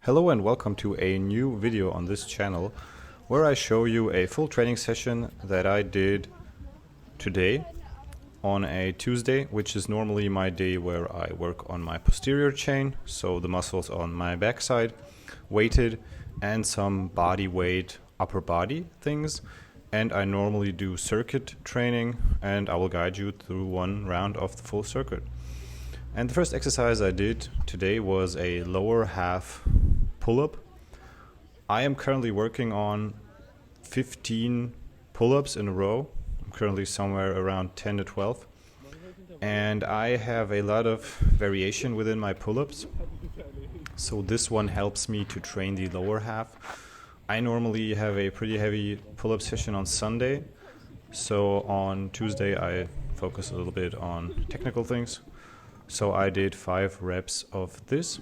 Hello and welcome to a new video on this channel where I show you a full training session that I did today on a Tuesday, which is normally my day where I work on my posterior chain, so the muscles on my backside, weighted, and some body weight upper body things. And I normally do circuit training, and I will guide you through one round of the full circuit. And the first exercise I did today was a lower half pull-up. I am currently working on 15 pull-ups in a row. I'm currently somewhere around 10 to 12. And I have a lot of variation within my pull-ups. So this one helps me to train the lower half. I normally have a pretty heavy pull-up session on Sunday. So on Tuesday I focus a little bit on technical things. So I did 5 reps of this.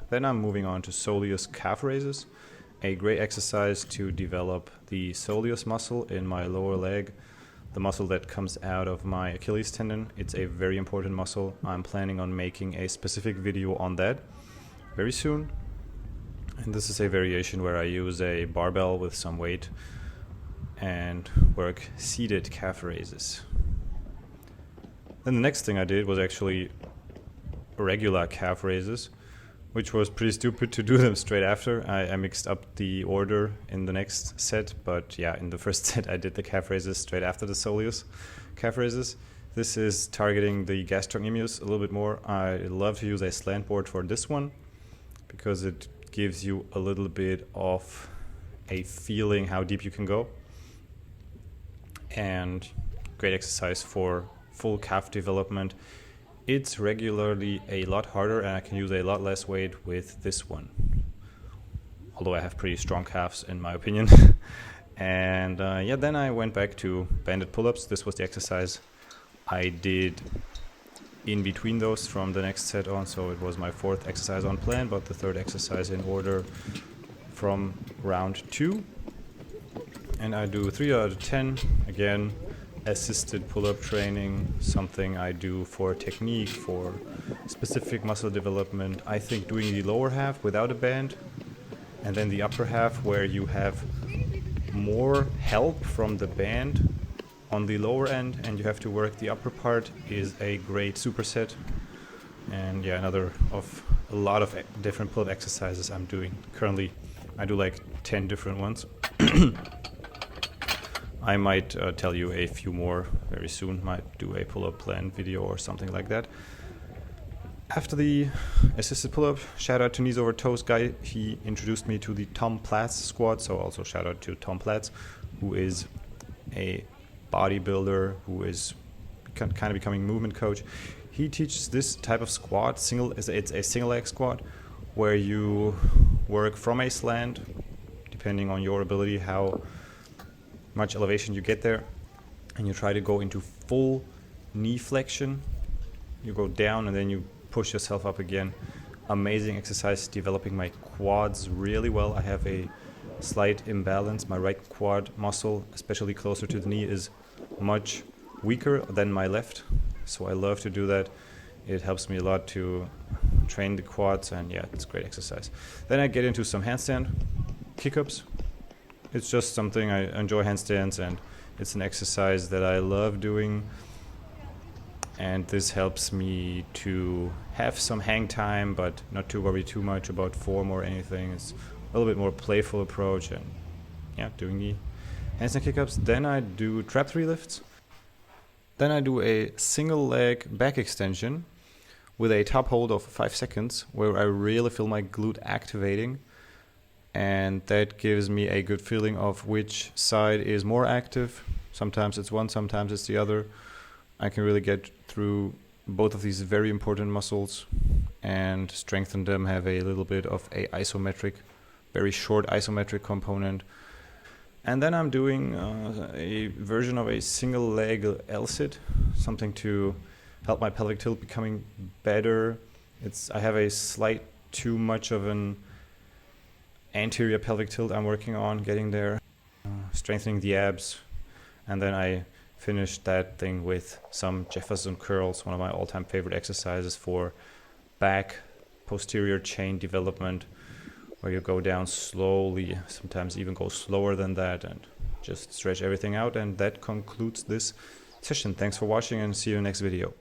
Then I'm moving on to Soleus calf raises, a great exercise to develop the soleus muscle in my lower leg, the muscle that comes out of my Achilles tendon. It's a very important muscle. I'm planning on making a specific video on that very soon. And this is a variation where I use a barbell with some weight and work seated calf raises. Then the next thing I did was actually regular calf raises, which was pretty stupid to do them straight after. I mixed up the order in the next set, but yeah, in the first set I did the calf raises straight after the soleus calf raises. This is targeting the gastrocnemius a little bit more. I love to use a slant board for this one because it gives you a little bit of a feeling how deep you can go, and great exercise for full calf development. It's regularly a lot harder and I can use a lot less weight with this one, although I have pretty strong calves in my opinion. And yeah, then I went back to banded pull-ups. This was the exercise I did in between those from the next set on, so it was my 4th exercise on plan, but the 3rd exercise in order from round 2. And I do 3 out of 10 again. Assisted pull-up training, something I do for technique, for specific muscle development. I think doing the lower half without a band and then the upper half where you have more help from the band on the lower end and you have to work the upper part is a great superset. And yeah, another of a lot of different pull-up exercises I'm doing. Currently I do like 10 different ones. I might tell you a few more very soon, might do a pull-up plan video or something like that. After the assisted pull-up, shout out to knees over toes guy. He introduced me to the Platz squat, so also shout out to Platz, who is a bodybuilder, who is kind of becoming movement coach. He teaches this type of squat, it's a single leg squat, where you work from a slant, depending on your ability, how much elevation you get there, and you try to go into full knee flexion. You go down and then you push yourself up again. Amazing exercise, developing my quads really well. I have a slight imbalance. My right quad muscle, especially closer to the knee, is much weaker than my left, so I love to do that. It helps me a lot to train the quads, and yeah, it's a great exercise. Then I get into some handstand kick-ups. It's just something I enjoy, handstands, and it's an exercise that I love doing. And this helps me to have some hang time, but not to worry too much about form or anything. It's a little bit more playful approach, and yeah, doing the handstand kick-ups. Then I do trap 3 lifts. Then I do a single leg back extension with a top hold of 5 seconds, where I really feel my glute activating. And that gives me a good feeling of which side is more active. Sometimes it's one, sometimes it's the other. I can really get through both of these very important muscles and strengthen them, have a little bit of a isometric, very short isometric component. And then I'm doing a version of a single leg L-sit, something to help my pelvic tilt becoming better. I have a slight too much of an anterior pelvic tilt I'm working on, getting there, strengthening the abs, and then I finished that thing with some Jefferson Curls, one of my all-time favorite exercises for back posterior chain development, where you go down slowly, sometimes even go slower than that, and just stretch everything out. And that concludes this session. Thanks for watching, and see you in the next video.